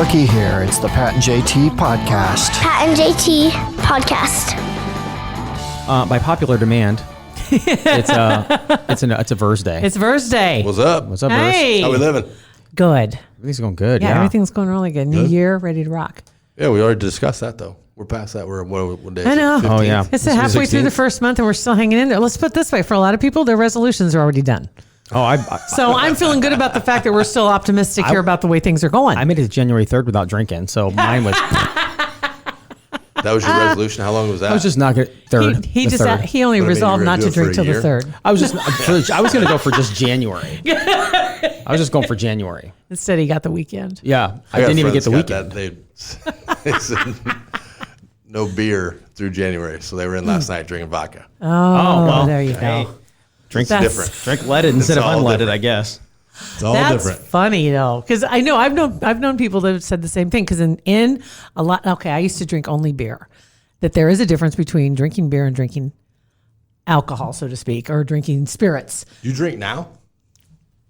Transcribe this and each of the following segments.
Cookie here. It's the Pat and JT podcast. Pat and JT podcast. By popular demand, it's a Verse Day. It's Verse Day. What's up? What's up, Hey. Verse? How we living? Good. Everything's going good. Yeah, Yeah, everything's going really good. New Good. year, ready to rock. Yeah, we already discussed that though. We're past that. We're what day? is I it? know. 15th? Oh, yeah. It's This is halfway through the 16th? first month and we're still hanging in there. Let's put it this way. For a lot of people, their resolutions are already done. Oh, I So I'm feeling good about the fact that we're still optimistic here about the way things are going. made it to January 3rd without drinking, so mine was. That was your resolution. How long was that? I was just not good. Third. he the just third. he only What do you mean, resolved you're gonna not do to it for drink a till the year? third. I was just. I was going to go for just January. I was just going for January. Instead, he got the weekend. Yeah, I got didn't even get the friends weekend. got they said no beer through January, so they were in last night drinking vodka. Oh, well, there you go. hey. Drink That's different. Drink leaded instead of all unleaded, different. I guess. It's all That's different. funny though, because I know I've known people that have said the same thing. Because in a lot, okay, I used to drink only beer. That there is a difference between drinking beer and drinking alcohol, so to speak, or drinking spirits. You drink now?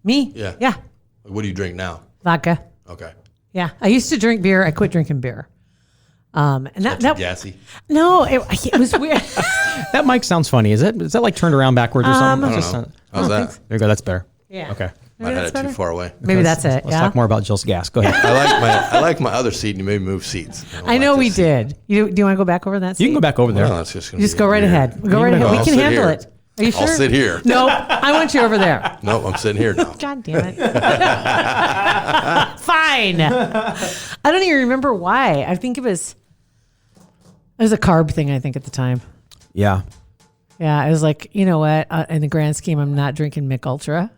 Me, Yeah. What do you drink now? vodka. Okay. Yeah, I used to drink beer. I quit drinking beer. And that Gassy. no, it was weird. That mic sounds funny. Is that like turned around backwards or something? I Just don't know. sound- How's that? There you go. That's better. Yeah. Okay. Might have had it too far away. Maybe that's it. Let's Yeah. talk more about Jill's gas. Go ahead. I like my other seat, and you made me move seats. don't I know like we this seat. did. Do you want to go back over that? You can go seat? back over there. Well, it's just gonna Just be go right weird. ahead. Go right ahead. I'll We can sit handle here. it. Are you sure? I'll sit here. No, I want you over there. No, I'm sitting here now. God damn it. Fine. I don't even remember why. I think it was a carb thing, I think, at the time. Yeah. Yeah, I was like, you know what? In the grand scheme, I'm not drinking Mick Ultra.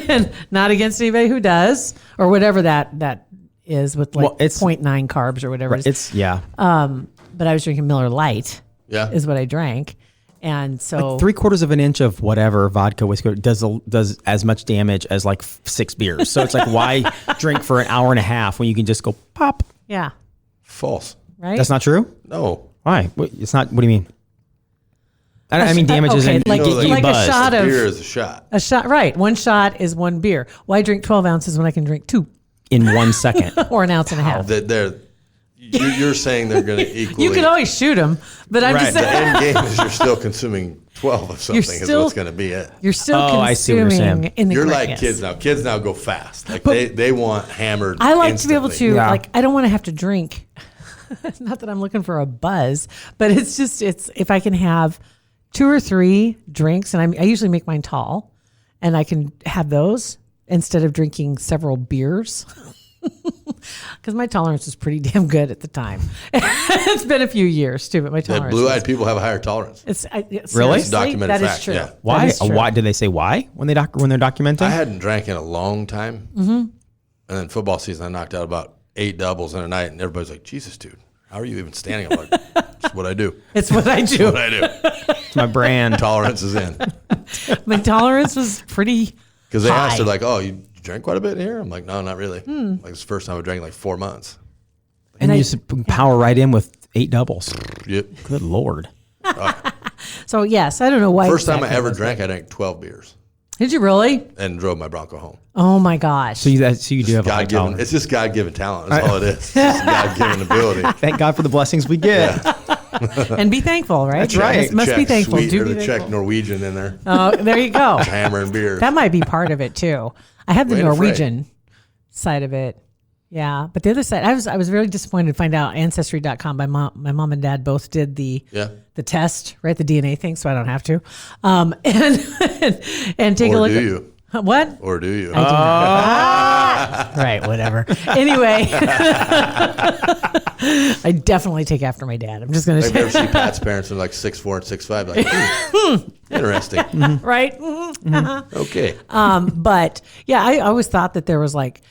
And not against anybody who does, or whatever that is with like Well, it's- 0.9 carbs or whatever. it is. It's yeah. But I was drinking Miller Lite, Yeah. is what I drank. And so 3/4 of an inch of whatever vodka whiskey does as much damage as like 6 beers. So it's like, why drink for an hour and a half when you can just go pop? yeah, False. right? That's not true. No. Why? It's not. What do you mean? I mean damage is okay, in like- you like a buzzed. shot of- Beer is a shot. a shot, right? One shot is one beer. Why drink 12 ounces when I can drink 2 in 1 second. or an ounce and a half? You're saying they're going to equally. You can always shoot them, but I'm just Right. The saying end game is you're still consuming 12 of something. Is still- what's going to be it. you're still Oh, I see what you're consuming saying. in the You're grand- like yes. kids now. Kids now go fast. Like they want hammered. I like to be able instantly. to Yeah. like. I don't want to have to drink. Not that I'm looking for a buzz, but it's if I can have 2 or 3 drinks, and I usually make mine tall, and I can have those instead of drinking several beers. Because my tolerance was pretty damn good at the time. It's been a few years too, but my That tolerance. blue-eyed people have a higher tolerance. Really? Seriously, Documented that is fact, true. yeah. That Why? is true. Why did they say why when they're documenting? I hadn't drank in a long time. Mm-hmm. And then football season, I knocked out about 8 doubles in a night, and everybody's like, "Jesus, dude, how are you even standing?" I'm like, "It's what I do. It's what I do. What I do. It's my brand. Tolerance is in." My tolerance was pretty. Because they asked her high. like, "Oh, you drank quite a bit here?" I'm like, "No, not really. Like it's the first time I drank in like 4 months." And I- you just power right in with 8 doubles. Yep. Good Lord. So yes, I don't know why. First time I exactly ever was drank, I drank 12 beers that. Did you really? and drove my Bronco home. Oh my gosh. So you do have a high God given. tolerance. It's just God given talent. That's all it is. It's just God given ability. Thank God for the blessings we get. And be thankful, right? That's right. Yes, must be thankful. Sweet, Do or be the thankful. Czech Norwegian in there, Oh, there you go. hammering beers. That might be part of it too. I had the Way to Norwegian side of it. Yeah, but the other side, I was very disappointed to find out Ancestry.com. My mom and dad both did the test, right? The DNA thing, so I don't have to. And take a Or look. do at, you? What? Or do you? Right, whatever. Anyway, I definitely take after my dad. I'm just going to I've say, never seen Pat's parents are like 6'4" and 6'5". Like, interesting. right? Okay. But yeah, I always thought that there was like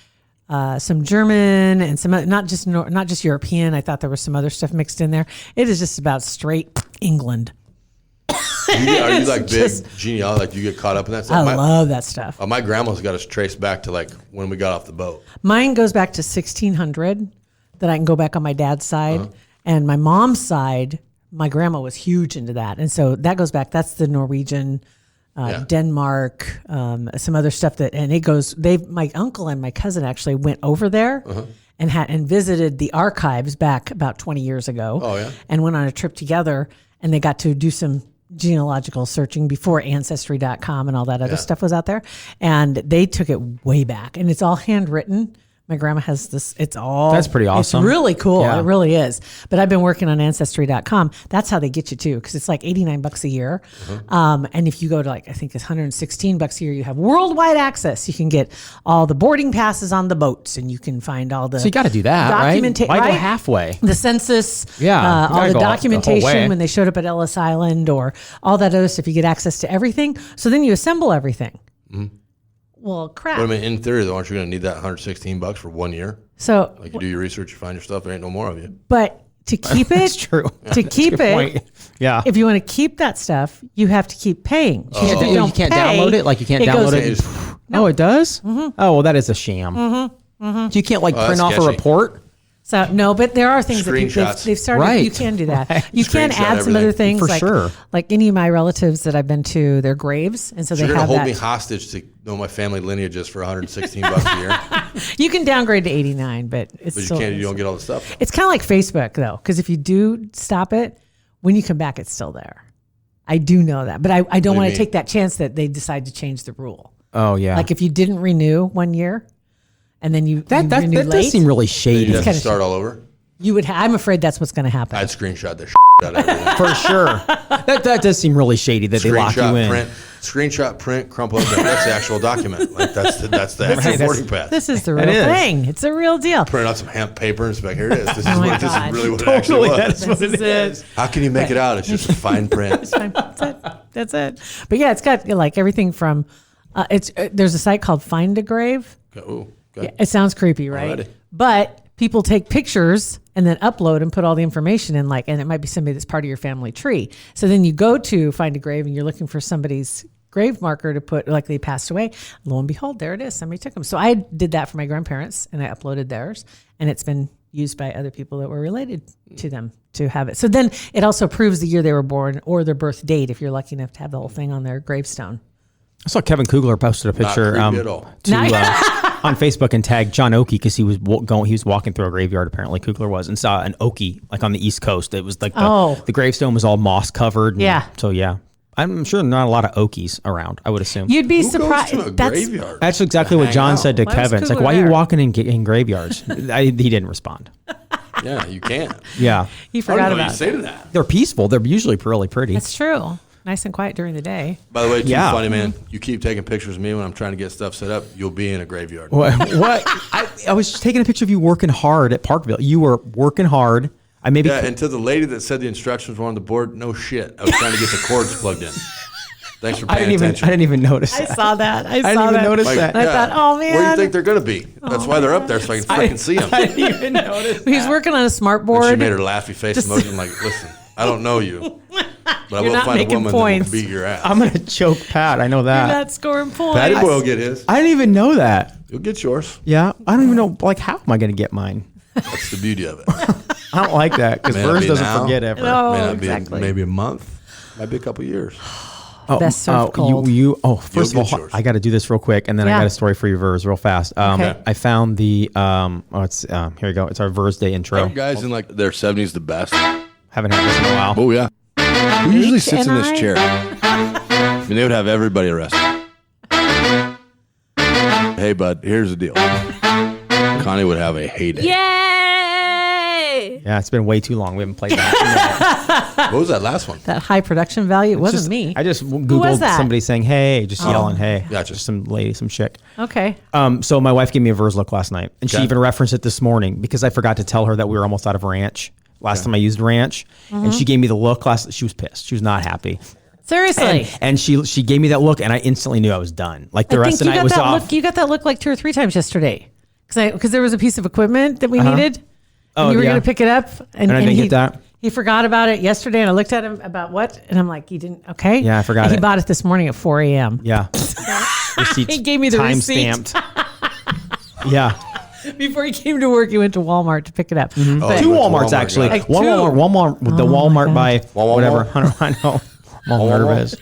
some German and some not just European. I thought there was some other stuff mixed in there. It is just about straight England. Are you like big just- genealogy? Like you get caught up in that I stuff? love that stuff. My grandma's got us traced back to like when we got off the boat. Mine goes back to 1600. That I can go back on my dad's side, and my mom's side. My grandma was huge into that, and so that goes back. That's the Norwegian. Yeah. Denmark, some other stuff my uncle and my cousin actually went over there and visited the archives back about 20 years ago. Oh, yeah? And went on a trip together, and they got to do some genealogical searching before Ancestry.com and all that other stuff was out there. And they took it way back, and it's all handwritten. My grandma has this. That's pretty awesome. It's really cool. Yeah. It really is. But I've been working on Ancestry.com. That's how they get you too, because it's like $89 a year. And if you go to I think it's $116 a year, you have worldwide access. You can get all the boarding passes on the boats, and you can find all the. So you got to do that, right? Why go right? halfway? The census, Yeah, you all gotta the go the whole documentation way. when they showed up at Ellis Island, or all that other stuff. You get access to everything. So then you assemble everything. Well, crap. But I mean, in theory, though, aren't you going to need that $116 for 1 year? So, Like, you do your research, you find your stuff, there ain't no more of you. but to keep it, That's true. to keep Good it, point. Yeah. if you want to keep that stuff, you have to keep paying. You can't download it? Like you can't download it? No, it does? Oh, well, that is a sham. So you can't that's print off a sketchy. report? So no, but there are things that Screenshots. they've started. Right. You can do that. Right. You can Screenshot add some other everything. things For like, sure. like any of my relatives that I've been to their graves, and so So they you're going have to hold that. me hostage to know my family lineages for $116 a year? You can downgrade to 89, but it's But you still, can't, you don't get all the stuff. It's kind of like Facebook though, because if you do stop it, when you come back, it's still there. I do know that, but I don't What do you want to mean? take that chance that they decide to change the rule. Oh, yeah. Like if you didn't renew 1 year, and then you that renew does late, seem really You shady. have to kinda start all over? you would. I'm afraid that's what's going to happen. I'd screenshot the out of everything. For sure. That does seem really shady that they lock you in. Screenshot, print, crumple up. That's the actual document. Like that's the actual boarding pass. This is the real is. thing. It's a real deal. Print out some hemp paper and it's like, here it is. This is, Oh my this is God. really what it actually was. what This is it. How can you make it out? It's just fine print. Fine. That's it. That's it. But yeah, it's got like everything from. There's a site called Find a Grave. Ooh, good. It sounds creepy, right? Alrighty. But people take pictures and then upload and put all the information in, and it might be somebody that's part of your family tree. So then you go to Find a Grave and you're looking for somebody's grave marker to put, like they passed away. Lo and behold, there it is. Somebody took them. So I did that for my grandparents and I uploaded theirs, and it's been used by other people that were related to them to have it. So then it also proves the year they were born or their birth date if you're lucky enough to have the whole thing on their gravestone. I saw Kevin Kugler posted a picture creepy at all. on Facebook and tagged John Oakey because he was walking through a graveyard. Apparently, Kugler was, and saw an Oakey like on the East Coast. It was like the gravestone was all moss covered. And Yeah. So yeah, I'm sure not a lot of Okies around. I would assume. You'd be Who surprised. goes to a graveyard? That's exactly what hang John out? said to Why was Kevin. It's like, Kugler why are you there? walking in graveyards? He didn't respond. Yeah, you can't. Yeah, He I forgot don't know what about you say to that. they're peaceful. They're usually really pretty. That's true. Nice and quiet during the day. By the way, too Yeah. funny, man. You keep taking pictures of me when I'm trying to get stuff set up. You'll be in a graveyard. What? I was just taking a picture of you working hard at Parkville. You were working hard. I maybe Yeah, and to the lady that said the instructions were on the board, no shit. I was trying to get the cords plugged in. Thanks for I paying didn't attention. even notice I that. saw that. I didn't saw even that. notice Like, that. I thought, oh, Where do you man. think they're going to be? That's why they're up there, so I can freaking see them. I didn't even notice. He's working on a smart And board. she made her laughy face emoji. I'm like, listen, I don't know you, but I You're will not find a making woman points. that will beat your ass. I'm gonna choke Pat. I know You're that. not scoring points. Patty Boy will get his. I didn't even know that. You'll get yours. Yeah, I don't even know. Like, how am I gonna get mine? That's the beauty of it. I don't like that because May not Vers be doesn't now. forget ever. No, May not exactly. be maybe a month, might be a couple years. Best served cold. First of get all, yours. I got to do this real quick, and then I Yeah. got a story for you, Vers, real fast. Okay. I found the here we go. It's our Vers Day intro. Are guys in like their 70s the best? Haven't had this in a while. Oh yeah. Who usually sits in and this I- chair? I mean, they would have everybody arrested. Hey, bud, here's the deal. Connie would have a heyday. Yay! Yeah, it's been way too long. We haven't played that. What was that last one? That high production value. It wasn't Just- me. I just was googled that? somebody saying "Hey," just yelling "Hey." Gotcha. Just some lady, some chick. Okay. So my wife gave me a Vers look last night, and she Okay. even referenced it this morning because I forgot to tell her that we were almost out of ranch last time I used ranch, and she gave me the look last. She was pissed. She was not happy, Seriously. and she gave me that look, and I instantly knew I was done. Like the rest of the night was that off. look. You got that look like 2 or 3 times yesterday. Because there was a piece of equipment that we needed. Oh, and you were yeah. going to pick it up. And I didn't he, get that. He forgot about it yesterday, and I looked at him about what? And I'm like, you didn't? Okay. Yeah, I forgot And it. He bought it this morning at 4 a.m. Yeah, Receipts He gave me the receipt. time-stamped. Yeah. Before he came to work, he went to Walmart to pick it up. But- Two went to Walmarts Walmart, actually. got it. One Like two. Walmart, the Walmart by Walmart. whatever. I know. Walmart is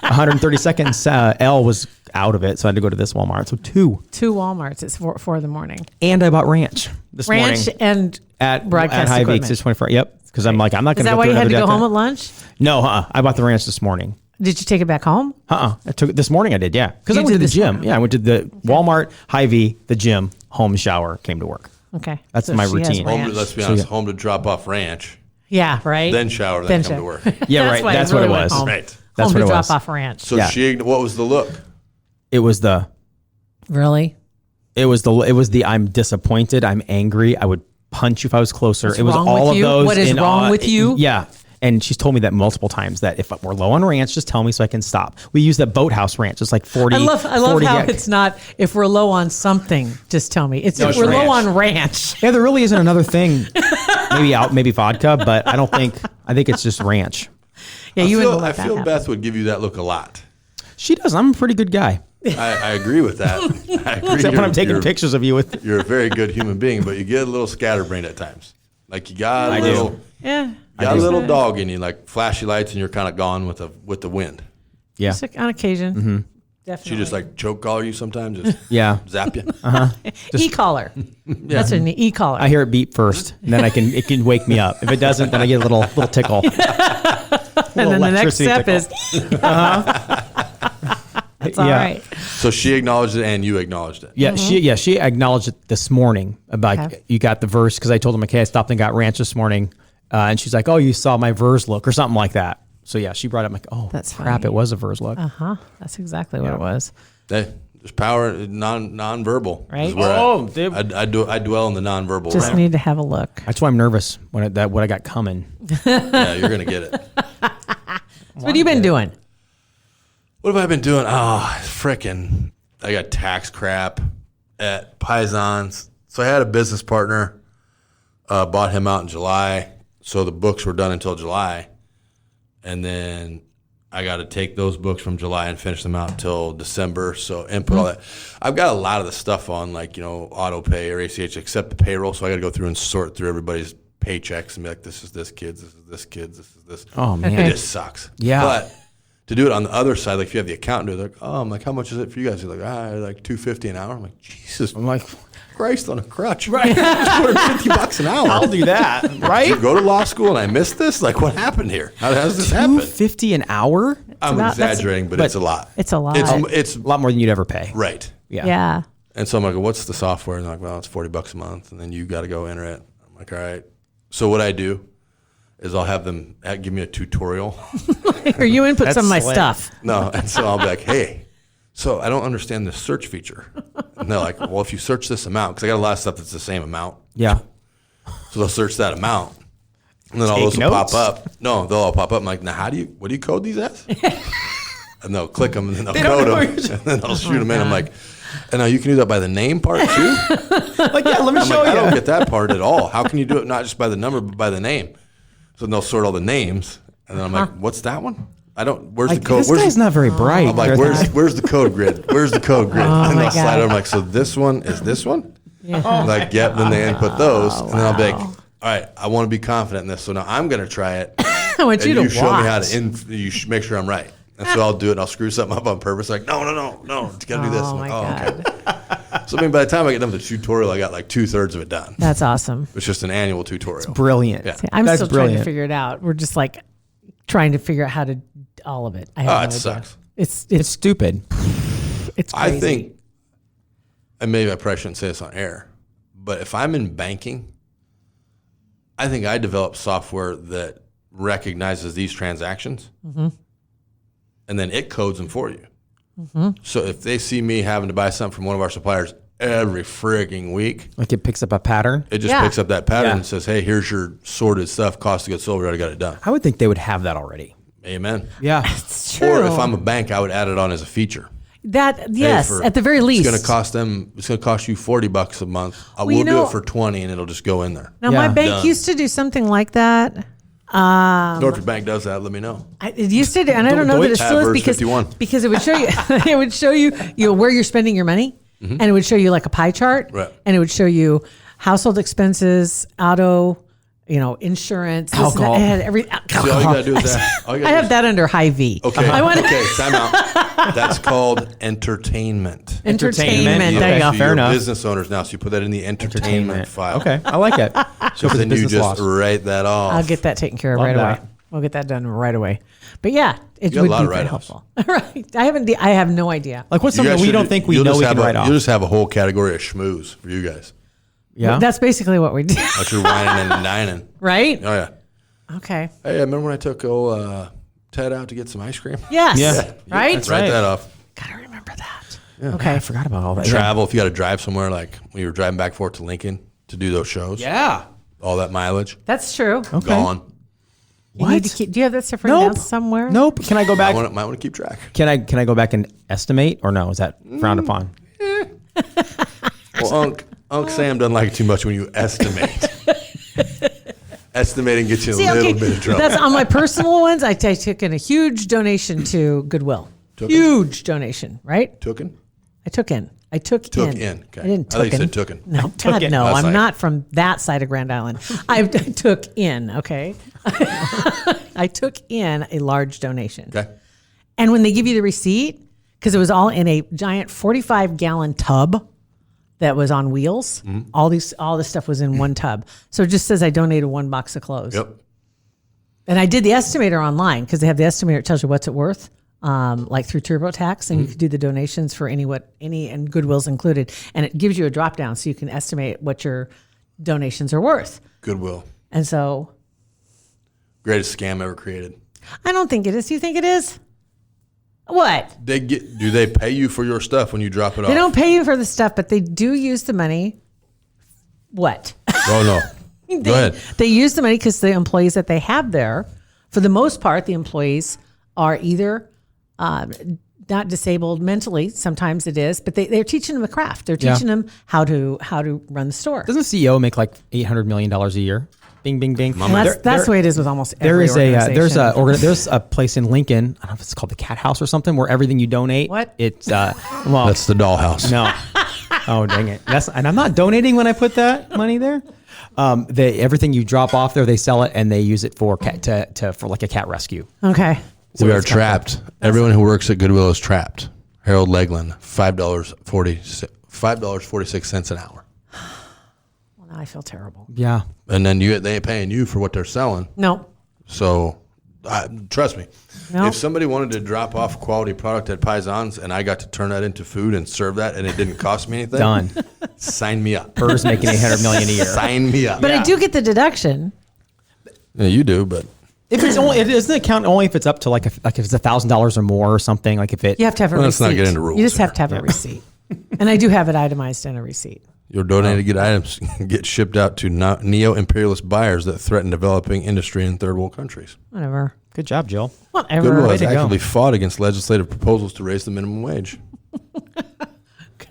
132nd L was out of it, so I had to go to this Walmart. So 2 Walmarts. It's 4 in the morning. And I bought ranch this Ranch morning and at broadcast High equipment. Beaks. It's 24. Yep, because I'm like I'm not Is going to. that why you had to go home at lunch? No, I bought the ranch this morning. Did you take it back home? I took it this morning. I did, yeah, because I You went to did the this gym. morning. Yeah, I went to the Walmart, Hy-Vee, the gym, home, shower, came to work. Okay. That's my she has routine. ranch. Home to, let's be honest, home to drop off ranch, Yeah, right. then shower, then come shower. to work. Yeah, That's right. why I That's what really it went was. home. Right. That's home what to it drop was. off ranch. So Yeah. what was the look? It was the I'm disappointed. I'm angry. I would punch you if I was closer. What's it was wrong all with of you? those. What is wrong with you? Yeah. And she's told me that multiple times that if we're low on ranch, just tell me so I can stop. We use that Boathouse ranch. It's like 40. I love 40 how gag- it's not if we're low on something, just tell me. It's if it's we're low ranch. on ranch. Yeah, there really isn't another thing. maybe vodka, but I think it's just ranch. Yeah, you wouldn't let I that feel happen. Beth would give you that look a lot. She does. I'm a pretty good guy. I agree with that. I agree. Except when I'm taking You're- pictures of you with. You're a very good human being, but you get a little scatterbrained at times. Like you got I a do. little, Yeah. got a little dog in you, like flashy lights, and you're kind of gone with the wind. Yeah. Just on occasion. Mm-hmm. Definitely. She just like choke collar you sometimes, just Yeah. zap you. E-collar. That's an e-collar. I hear it beep first, and then it can wake me up. If it doesn't, then I get a little tickle. And then the next electricity step tickle. is that's all Yeah. right. So she acknowledged it, and you acknowledged it. Yeah, she acknowledged it this morning about Okay. you got the verse because I told him, okay, I stopped and got ranch this morning, and she's like, oh, you saw my verse look or something like that. So yeah, she brought up like, oh, That's crap, funny. it was a verse look. That's exactly what it was. Hey, there's power non-verbal. Right. Is where Oh, dude. I dwell in the non-verbal. Just realm. need to have a look. That's why I'm nervous what I got coming. Yeah, you're gonna get it. So what have you been doing? What have I been doing? Oh, frickin'. I got tax crap at Paisans. So I had a business partner, bought him out in July. So the books were done until July. And then I got to take those books from July and finish them out until December. So input all that. I've got a lot of the stuff on like, auto pay or ACH except the payroll. So I got to go through and sort through everybody's paychecks and be like, this is this kid's, this is this kid's, this is this. Oh, man. It just sucks. Yeah. But to do it on the other side, like if you have the accountant do it, like, oh, I'm like, how much is it for you guys? You're like, like $250 an hour. I'm like, Jesus I'm like, Christ on a crutch. Right. $250 an hour. I'll do that, right? You go to law school and I missed this? Like, what happened here? How does this happen? $250 an hour? I'm about- that's- exaggerating, but it's a lot. It's a lot. It's A lot more than you'd ever pay. right. Yeah. Yeah. And so I'm like, what's the software? And they're like, well, it's $40 a month. And then you got to go enter it. I'm like, all right. So what I do is I'll have them give me a tutorial. Or you input That's some of my slick. stuff. No. And so I'll be like, hey, so I don't understand the search feature. And they're like, well, if you search this amount, because I got a lot of stuff that's the same amount. Yeah. So they'll search that amount. And then all Take those will notes? pop up. No, they'll all pop up. I'm like, now what do you code these as? And they'll click them and then they'll don't know code what them. And then I'll shoot them in. I'm like, and now you can do that by the name part too? Like, yeah, let me I'm show like, I don't you. get that part at all. How can you do it not just by the number, but by the name? So then they'll sort all the names. And then I'm like, what's that one? Where's Like, the code? this guy's not very bright. I'm like, where's the code grid? Where's the code grid? Oh, and my they'll slide God. over. I'm like, so this one is this one? Like, yep. Then they input those, and then I'll be like, all right, I want to be confident in this. So now I'm going to try it. I want And you to you show me how watch. to make sure I'm right. And so I'll do it, and I'll screw something up on purpose. Like, no, you got to do this. Oh, I'm my like, God. okay. So I mean, by the time I get done with the tutorial, I got like 2/3 of it done. That's awesome. It's just an annual tutorial. Brilliant. Yeah. I'm That's still trying brilliant. to figure it out. We're just like trying to figure out how to all of it. I have Oh, no it idea. sucks. It's It's stupid. crazy. I think, and maybe I probably shouldn't say this on air, but if I'm in banking, I think I developed software that recognizes these transactions, and then it codes them for you. So if they see me having to buy something from one of our suppliers every frigging week, Like it picks up a pattern. it just Yeah. picks up that pattern Yeah. and says, hey, here's your sorted stuff, cost of goods sold, we already got it done. I would think they would have that already. Amen. Yeah. it's true. Or if I'm a bank, I would add it on as a feature. that, Hey, yes, for- at the very least. It's going to cost you $40 a month. I Well, you will do know- it for 20 and it'll just go in there. Now, my Yeah. bank Done. used to do something like that. If your bank does that, let me know. It used to, and I don't know that it Tab still is verse because 51. because it would show you it would show you where you're spending your money, and it would show you like a pie chart, Right. and it would show you household expenses, auto insurance. Alcohol. I had every. See, all you gotta do is that. All you I gotta do have is- that under high V. Okay. I Time out. That's called entertainment. Entertainment. Okay. There you go. Fair You're enough. business owners now, so you put that in the entertainment file. Okay, I like it. So then you just write that off. I'll get that taken care of Love right that. away. We'll get that done right away. But yeah, it got a would lot be of very write-offs. helpful. Right. I have no idea. Like what's You something guys we should- don't think we you'll know just we have can a- write off? You'll just have a whole category of schmooze for you guys. Yeah. That's basically what we do. That's your whining and dining. Right? Oh yeah. Okay. Hey, I remember when I took old Ted out to get some ice cream? Yes. Yeah. Right? That's Write right. that off. Gotta remember that. I Okay. forgot about all that. Travel, if you got to drive somewhere, like when you were driving back and forth to Lincoln to do those shows. Yeah. All that mileage That's true. Okay. gone. You need to keep, do you have that stuff written down somewhere? Nope. Can I go back? Might want to keep track. Can I go back and estimate, or no? Is that frowned upon? Well, Unc Sam doesn't like it too much when you estimate. Estimating gets you in a little bit of trouble. That's on my personal ones. I took in a huge donation to Goodwill. Took in? Huge donation, right? Tooken? I took in. Took in. Okay. I didn't I thought took you in. said tooken. No, Took God, in. no. I was I'm like- not from that side of Grand Island. I took in, okay? I took in a large donation. Okay. And when they give you the receipt, because it was all in a giant 45-gallon tub that was on wheels, Mm-hmm. all this stuff was in one tub. So it just says I donated 1 box of clothes. Yep. And I did the estimator online because they have the estimator. It tells you what's it worth, like through TurboTax, and you can do the donations for any and Goodwill's included, and it gives you a drop down so you can estimate what your donations are worth. Goodwill. And so Greatest scam ever created. I don't think it is. Do you think it is? What? Do they pay you for your stuff when you drop it off? They don't pay you for the stuff, but they do use the money. What? Oh no. Go ahead. They use the money because the employees that they have there, for the most part, the employees are either not disabled mentally. Sometimes it is, but they're teaching them a craft. They're teaching them how to run the store. Doesn't the CEO make like $800 million a year? Bing, bing, bing. And that's the way it is with almost every There's a place in Lincoln. I don't know if it's called the Cat House or something, where everything you donate. What? It's well, That's the dollhouse. no. Oh dang it! And I'm not donating when I put that money there. Everything you drop off there, they sell it and they use it for for like a cat rescue. Okay. We are trapped. Everyone who works at Goodwill is trapped. Harold Legland, $5.46 an hour. Well, now I feel terrible. Yeah. And then they ain't paying you for what they're selling. No. So, trust me, No. if somebody wanted to drop off quality product at Paisans and I got to turn that into food and serve that and it didn't cost me anything, Done. sign me up. Hers making $800 million a year. Sign me up. But I do get the deduction. Yeah, you do, but If it's only, it doesn't it count only if it's up to like if it's $1,000 or more or something. Like if it, You have to have a Let's receipt. not get into rules You just have here. to have a receipt. And I do have it itemized in a receipt. your donated good items get shipped out to neo-imperialist buyers that threaten developing industry in third world countries. Whatever. good job, Jill. Whatever. Goodwill has to go. actively fought against legislative proposals to raise the minimum wage.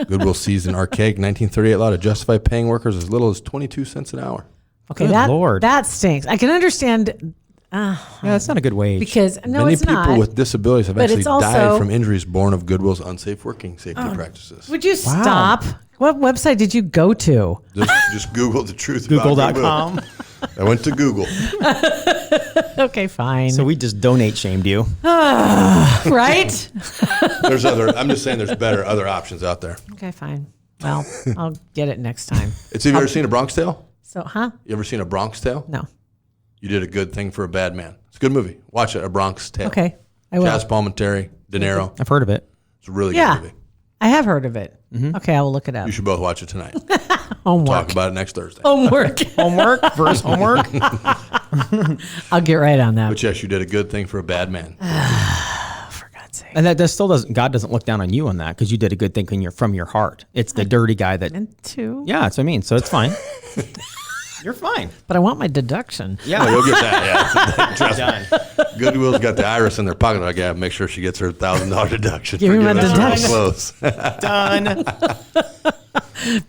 Goodwill seized an archaic 1938 law to justify paying workers as little as 22 cents an hour. Okay, Good Lord. that stinks. I can understand Yeah, that's not a good wage. because no, Many it's people not. with disabilities have But actually it's also- died from injuries born of Goodwill's unsafe working safety practices. Would you stop? What website did you go to? Just Google the truth about Goodwill. Google.com. I went to Google. Okay, fine. So we just donate shamed you. Right? I'm just saying there's other options out there. Okay, fine. Well, I'll get it next time. Have you ever seen a Bronx Tale? So, huh? You ever seen a Bronx Tale? No. You did a good thing for a bad man. It's a good movie. Watch it, A Bronx Tale. Okay, I will. Chaz Palminteri, De Niro. I've heard of it. It's a really Yeah. good movie. I have heard of it. Okay, I will look it up. You should both watch it tonight. Homework. Talk about it next Thursday. Homework. Homework versus homework. I'll get right on that. But yes, you did a good thing for a bad man. For God's sake. And that still doesn't. God doesn't look down on you on that because you did a good thing from your heart. It's the dirty guy that. And two. Yeah, that's what I mean. So it's fine. You're fine. But I want my deduction. Oh, Yeah. you'll get that. Yeah. Trust me. Done. Goodwill's got the iris in their pocket. Like, yeah, make sure she gets her $1,000 deduction. Give for me my giving us her deduction. clothes. Done.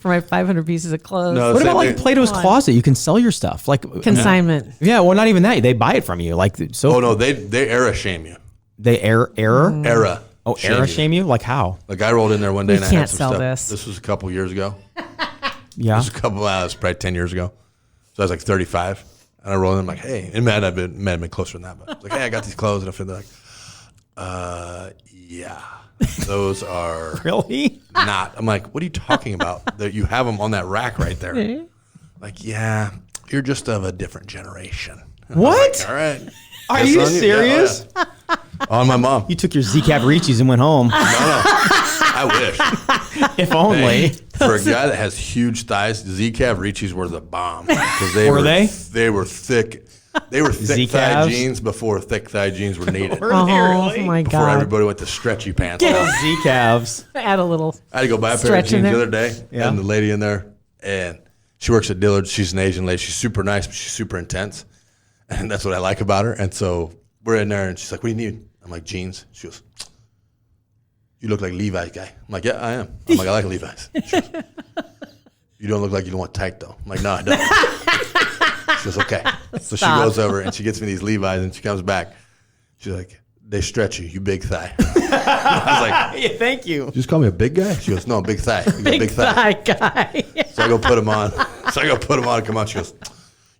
For my 500 pieces of clothes. No, What same about like thing. Plato's Closet? You can sell your stuff. Like Consignment. Yeah, well, not even that. They buy it from you. Like so. Oh no, they era shame you. They error. Era. Oh, error shame you? Like how? Like I rolled in there one day We and I had can't some sell stuff. this. This was a couple years ago. Yeah. This was a couple. It was probably 10 years ago. So I was like 35. And I roll in, I'm like, hey, it might have been closer than that, but I was like, hey, I got these clothes. And they're like, yeah, those are Really? not. I'm like, what are you talking about? That you have them on that rack right there. Like, yeah, you're just of a different generation. And I was What? like, all right. Are That's you on serious? Yeah, oh, yeah. On my mom. You took your Z Cavariccis and went home. No. I wish. If only. Hey, for a guy that has huge thighs, Z Cavariccis were the bomb. Were they? They were thick. They were thick Z-Cavs? thigh jeans before thick thigh jeans were needed. Were they really? Oh my Before God. everybody went to stretchy pants. on. Z calves. Add a little. I had to go buy a pair of Stretch in jeans the there. other day, Yeah. and the lady in there, and she works at Dillard's. She's an Asian lady. She's super nice, but she's super intense, and that's what I like about her. And so we're in there, and she's like, "What do you need?" I'm like, "Jeans." She goes, "You look like Levi's guy." I'm like, "Yeah, I am." I'm like, "I like Levi's." She goes, "You don't look like you don't want tight though." I'm like, "No, I don't." She goes, "Okay." So she goes over and she gets me these Levi's, and she comes back. She's like, "They stretch you, you big thigh." I was like, Yeah, thank you. "Just call me a big guy?" She goes, "No, big thigh. You got big thigh." Thigh guy. So I go put them on. And come on. She goes,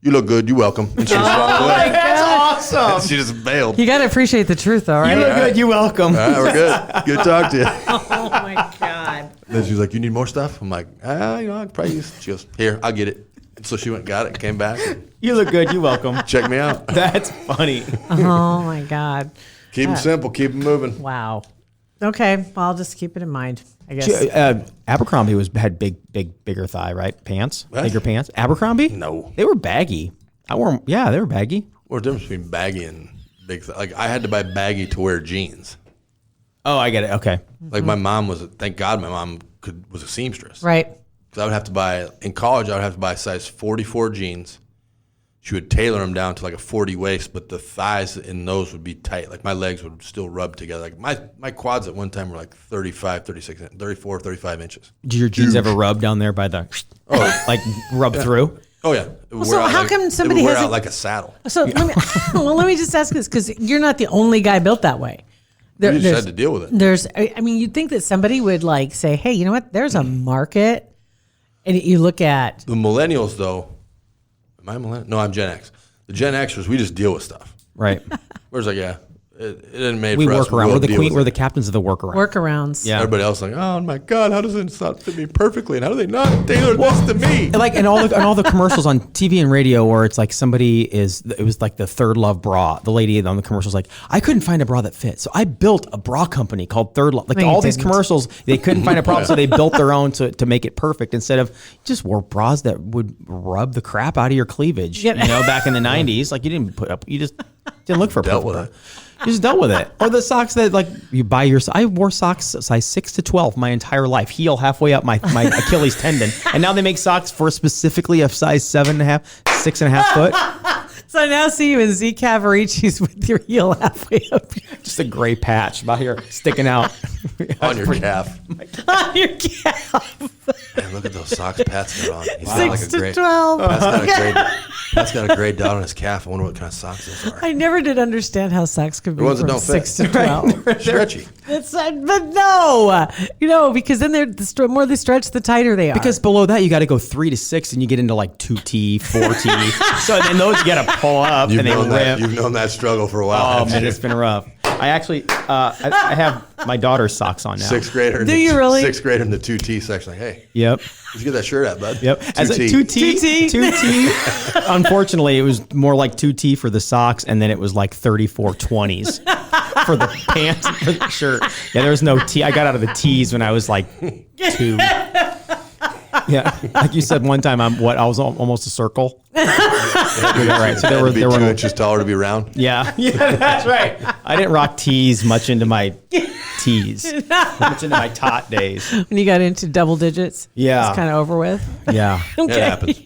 "You look good. You welcome." And she just walked away. That's awesome. And she just bailed. You got to appreciate the truth, though, You right? look good. You welcome. All right, we're good. Good to talk to you. Oh my God. Then she's like, "You need more stuff?" I'm like, I could probably use. She goes, "Here, I'll get it." And so she went and got it and came back and You look good. You welcome. checked me out. That's funny. Oh my God. Keep them simple. Keep them moving. Wow. Okay. Well, I'll just keep it in mind, I guess. Abercrombie had bigger thigh, right? Pants, What? bigger pants. Abercrombie? No. They were baggy. I wore them. Yeah, they were baggy. What's the difference between baggy and big? Like I had to buy baggy to wear jeans. Oh, I get it. Okay. Like my mom was. Thank God my mom was a seamstress. Right. Because I would have to buy, in college, I would have to buy size 44 jeans. She would tailor them down to like a 40 waist, but the thighs in those would be tight. Like my legs would still rub together. Like my quads at one time were like 35, 36, 34, 35 inches. Did your jeans ever rub down there by the, like rub through? Oh, yeah. So how come somebody it would wear has out a- like a saddle? So let me just ask this, because you're not the only guy built that way. You just there's- had to deal with it. I mean, you'd think that somebody would like say, hey, you know what? There's a market. And you look at, The millennials, though, am I millennial? No, I'm Gen X. The Gen Xers, we just deal with stuff. Right. Whereas like, yeah, it isn't made We for us. work around. We'll We're the deal queen. with We're it. the captains of the workaround. workarounds. Yeah. Everybody else like, oh my God, how does it not fit me perfectly? And how do they not tailor this to me? Like and all the commercials on TV and radio where it's like it was like the Third Love bra. The lady on the commercials like, I couldn't find a bra that fit, so I built a bra company called Third Love. Like No, you all these didn't. commercials, they couldn't find a problem, so they built their own to make it perfect. Instead of just wore bras that would rub the crap out of your cleavage. Yeah. You know, back in the '90s, like you just didn't look for a Dealt perfect with bra. You just dealt with it. Or the socks that like you buy your. I wore socks size 6 to 12 my entire life, heel halfway up my Achilles tendon, and now they make socks for specifically a size 7.5, 6.5 foot. So I now see you in Z Cavariccis with your heel halfway up Just a gray patch about here sticking out. On your calf. on your calf. Man, look at those socks Pat's got on. He's got 6 like a to great, 12. Pat's got a gray dot on his calf. I wonder what kind of socks those are. I never did understand how socks could be ones that from don't fit. 6 to 12. Stretchy. It's but no, because then the more they stretch, the tighter they are. Because below that you got to go 3 to 6, and you get into like 2T, 4T. So then those you got to pull up You've and they known that. rip. You've known that struggle for a while. Oh haven't man, you? it's been rough. I actually, I have my daughter's socks on now. Sixth grader. Do you really? Sixth grader in the 2T section. Like, hey, Yep. where'd you get that shirt at, bud? Yep. As a 2T. 2T. Unfortunately, it was more like 2T for the socks, and then it was like 3420s for the pants and for the shirt. Yeah, there was no T. I got out of the T's when I was like 2. Yeah, like you said one time, I was almost a circle. Right. So there Had to be were 2 inches taller to be round. Yeah, that's right. I didn't rock T's much into my T's, much into my tot days. when you got into double digits, Yeah. it's kind of over with. Yeah, It happens.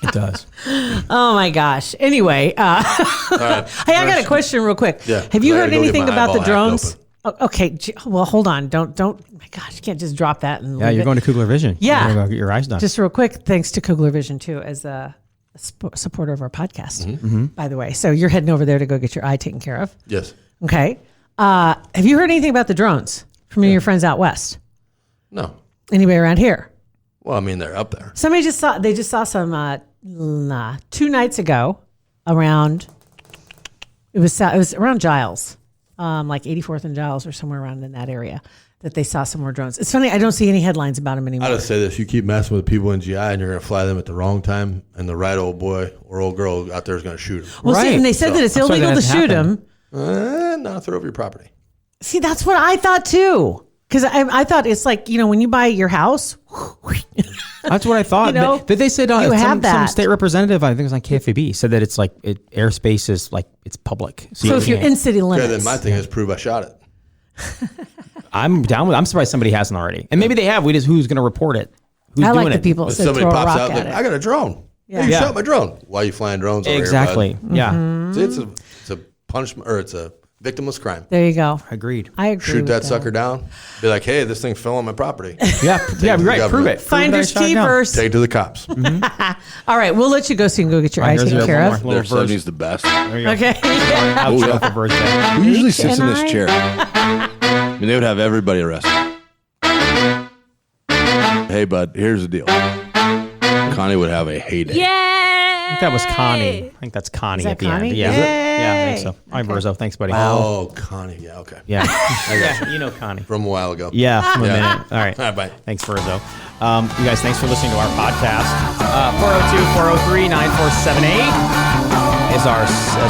it does. Oh my gosh. Anyway, All right. hey, I got a question real quick. Yeah. Have you I heard gotta go get anything my about the eyeball hacked drones? open. Oh, okay. Well, hold on. Don't. My gosh, you can't just drop that and Yeah, leave you're it. going to Kugler Vision. Yeah. You're going to go get your eyes done. Just real quick, thanks to Kugler Vision too, as a supporter of our podcast. Mm-hmm. By the way, so you're heading over there to go get your eye taken care of. Yes. Okay. Have you heard anything about the drones from any of your friends out west? No. Anybody around here? Well, I mean, they're up there. Somebody just saw. They just saw some 2 nights ago. around. It was around Giles, like 84th and Giles or somewhere around in that area that they saw some more drones. It's funny, I don't see any headlines about them anymore. I'll just say this: you keep messing with people in GI, and you're going to fly them at the wrong time, and the right old boy or old girl out there is going to shoot them. Well, see, Right. and they said that it's That's why illegal that to shoot happened. them. Not throw over your property. See, that's what I thought too. Because I thought it's like, when you buy your house, That's what I thought. You know, but they said you have some that. state representative, I think it was on KFAB, said that it's like airspace is like it's public. so if you're in city Okay, limits. then my thing is prove I shot it. I'm down with. I'm surprised somebody hasn't already, and maybe they have. We just who's going to report it? Who's I doing like the it? people that If said somebody throw a pops rock out, at like, it. I got a drone. Yeah. Hey, you Yeah. shot my drone. Why are you flying drones over Exactly. Mm-hmm. Yeah. here, bud? It's a punishment, or it's a victimless crime. There you go. Agreed. I agree. Shoot with that sucker down. Be like, hey, this thing fell on my property. Yeah. Yeah. to the Right. Prove government. it. Prove Finders that I shot it down. keepers. Take it to the cops. All right, we'll let you go so you can go get your eyes Here's taken one care more of. little Their verse. 70's the best. There you go. Okay. Outro for birthday. Who usually sits in and this I- chair? I mean, they would have everybody arrested. Hey, bud, here's the deal. Connie would have a heyday. Yay! I think that was Connie. I think that's Connie Is that at the Connie? end. Yeah. Yay. Yeah. I think so. All right, Verzo. Thanks, buddy. Oh, Connie. Yeah, okay. Yeah. Yeah. You know Connie. From a while ago. Yeah. From a Yeah. minute. All right. All right, bye. Thanks, Verzo. You guys, thanks for listening to our podcast. 402-403-9478 is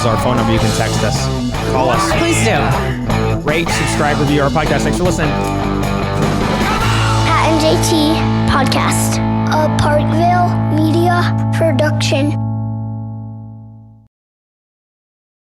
our phone number. You can text us. Call us. Please do. Rate, subscribe, review our podcast. Thanks for listening. Pat and JT Podcast, a Parkville Media Production.